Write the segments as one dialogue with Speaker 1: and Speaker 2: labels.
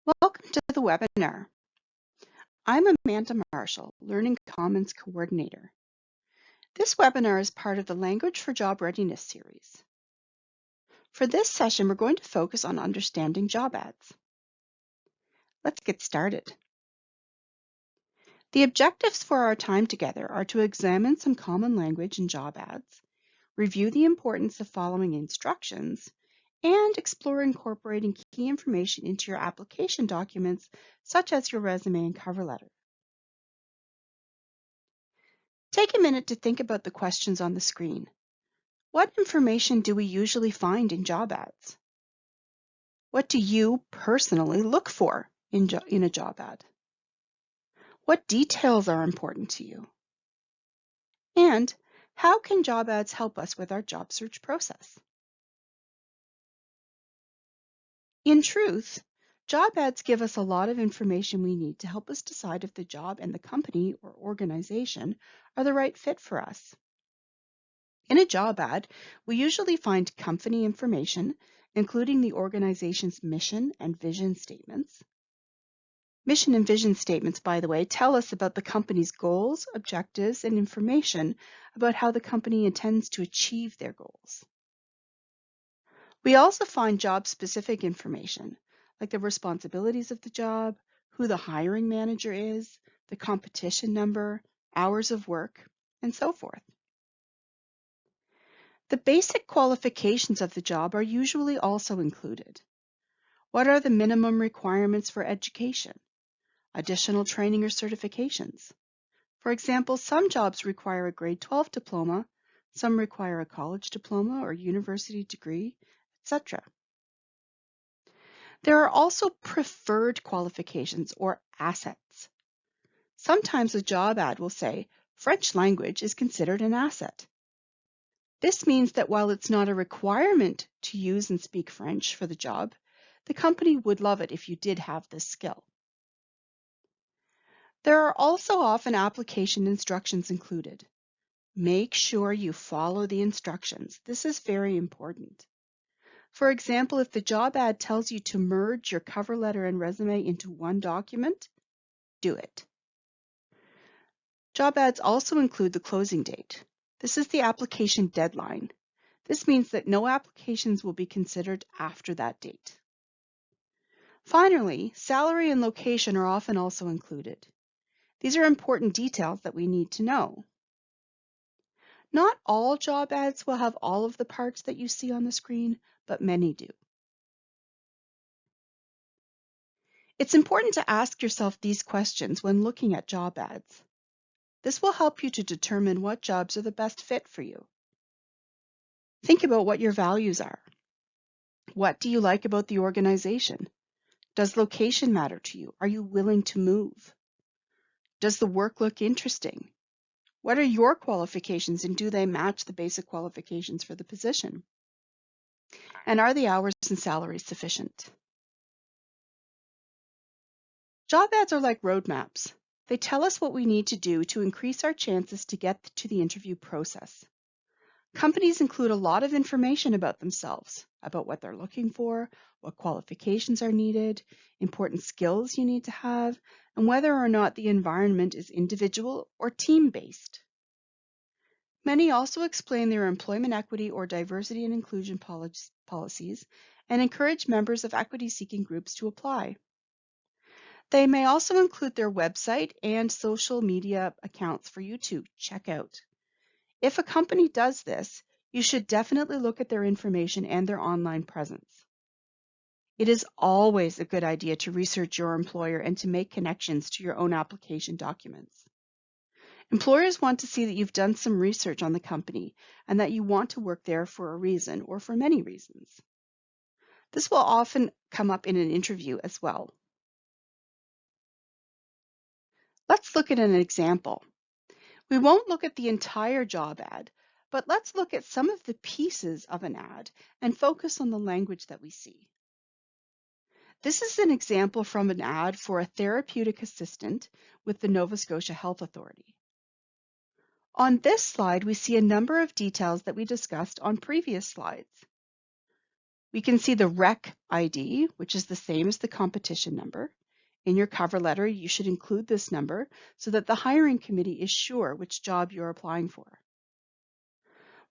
Speaker 1: Welcome to the webinar. I'm Amanda Marshall, Learning Commons Coordinator. This webinar is part of the Language for Job Readiness series. For this session, we're going to focus on understanding job ads. Let's get started. The objectives for our time together are to examine some common language in job ads, review the importance of following instructions, and explore incorporating key information into your application documents, such as your resume and cover letter. Take a minute to think about the questions on the screen. What information do we usually find in job ads? What do you personally look for in a job ad? What details are important to you? And how can job ads help us with our job search process? In truth, job ads give us a lot of information we need to help us decide if the job and the company or organization are the right fit for us. In a job ad, we usually find company information, including the organization's mission and vision statements. Mission and vision statements, by the way, tell us about the company's goals, objectives, and information about how the company intends to achieve their goals. We also find job-specific information, like the responsibilities of the job, who the hiring manager is, the competition number, hours of work, and so forth. The basic qualifications of the job are usually also included. What are the minimum requirements for education, additional training or certifications? For example, some jobs require a grade 12 diploma, some require a college diploma or university degree, etc. There are also preferred qualifications or assets. Sometimes a job ad will say, French language is considered an asset. This means that while it's not a requirement to use and speak French for the job, the company would love it if you did have this skill. There are also often application instructions included. Make sure you follow the instructions. This is very important. For example, if the job ad tells you to merge your cover letter and resume into one document, do it. Job ads also include the closing date. This is the application deadline. This means that no applications will be considered after that date. Finally, salary and location are often also included. These are important details that we need to know. Not all job ads will have all of the parts that you see on the screen, but many do. It's important to ask yourself these questions when looking at job ads. This will help you to determine what jobs are the best fit for you. Think about what your values are. What do you like about the organization? Does location matter to you? Are you willing to move? Does the work look interesting? What are your qualifications and do they match the basic qualifications for the position? And are the hours and salary sufficient? Job ads are like roadmaps. They tell us what we need to do to increase our chances to get to the interview process. Companies include a lot of information about themselves, about what they're looking for, what qualifications are needed, important skills you need to have, and whether or not the environment is individual or team-based. Many also explain their employment equity or diversity and inclusion policies and encourage members of equity-seeking groups to apply. They may also include their website and social media accounts for you to check out. If a company does this, you should definitely look at their information and their online presence. It is always a good idea to research your employer and to make connections to your own application documents. Employers want to see that you've done some research on the company and that you want to work there for a reason or for many reasons. This will often come up in an interview as well. Let's look at an example. We won't look at the entire job ad, but let's look at some of the pieces of an ad and focus on the language that we see. This is an example from an ad for a therapeutic assistant with the Nova Scotia Health Authority. On this slide, we see a number of details that we discussed on previous slides. We can see the rec ID, which is the same as the competition number. In your cover letter, you should include this number so that the hiring committee is sure which job you're applying for.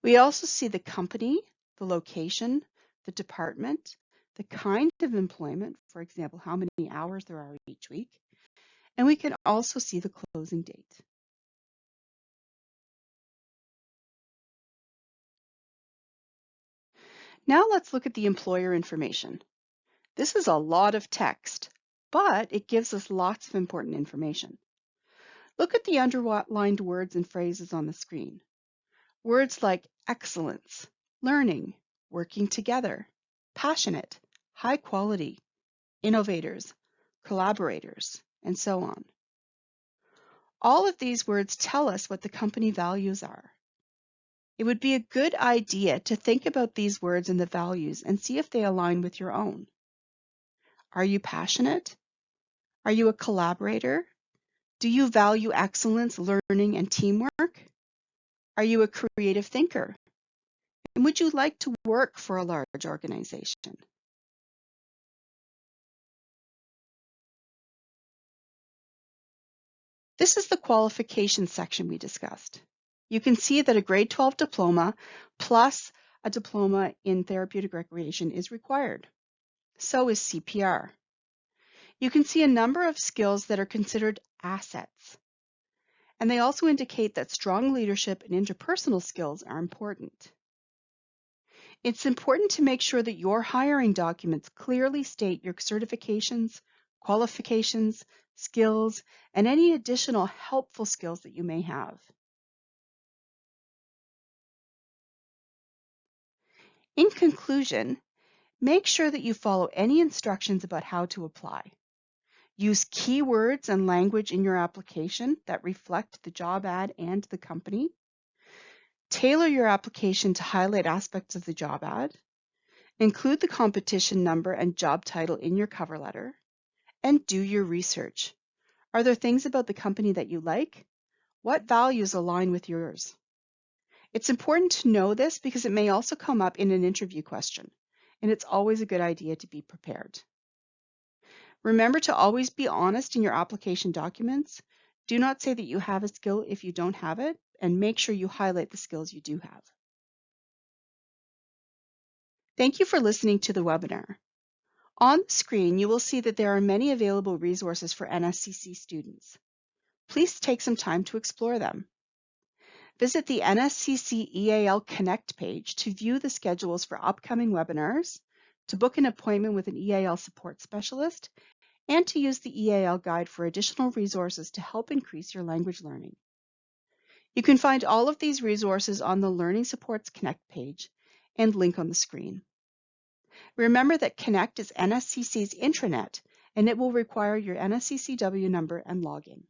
Speaker 1: We also see the company, the location, the department, the kind of employment, for example, how many hours there are each week, and we can also see the closing date. Now let's look at the employer information. This is a lot of text, but it gives us lots of important information. Look at the underlined words and phrases on the screen. Words like excellence, learning, working together, passionate, high quality, innovators, collaborators, and so on. All of these words tell us what the company values are. It would be a good idea to think about these words and the values and see if they align with your own. Are you passionate? Are you a collaborator? Do you value excellence, learning, and teamwork? Are you a creative thinker? And would you like to work for a large organization? This is the qualifications section we discussed. You can see that a grade 12 diploma plus a diploma in therapeutic recreation is required. So is CPR. You can see a number of skills that are considered assets. And they also indicate that strong leadership and interpersonal skills are important. It's important to make sure that your hiring documents clearly state your certifications, qualifications, skills, and any additional helpful skills that you may have. In conclusion, make sure that you follow any instructions about how to apply. Use keywords and language in your application that reflect the job ad and the company. Tailor your application to highlight aspects of the job ad. Include the competition number and job title in your cover letter. And do your research. Are there things about the company that you like? What values align with yours? It's important to know this because it may also come up in an interview question, and it's always a good idea to be prepared. Remember to always be honest in your application documents. Do not say that you have a skill if you don't have it, and make sure you highlight the skills you do have. Thank you for listening to the webinar. On the screen, you will see that there are many available resources for NSCC students. Please take some time to explore them. Visit the NSCC EAL Connect page to view the schedules for upcoming webinars, to book an appointment with an EAL support specialist, and to use the EAL guide for additional resources to help increase your language learning. You can find all of these resources on the Learning Supports Connect page and link on the screen. Remember that Connect is NSCC's intranet, and it will require your NSCCW number and login.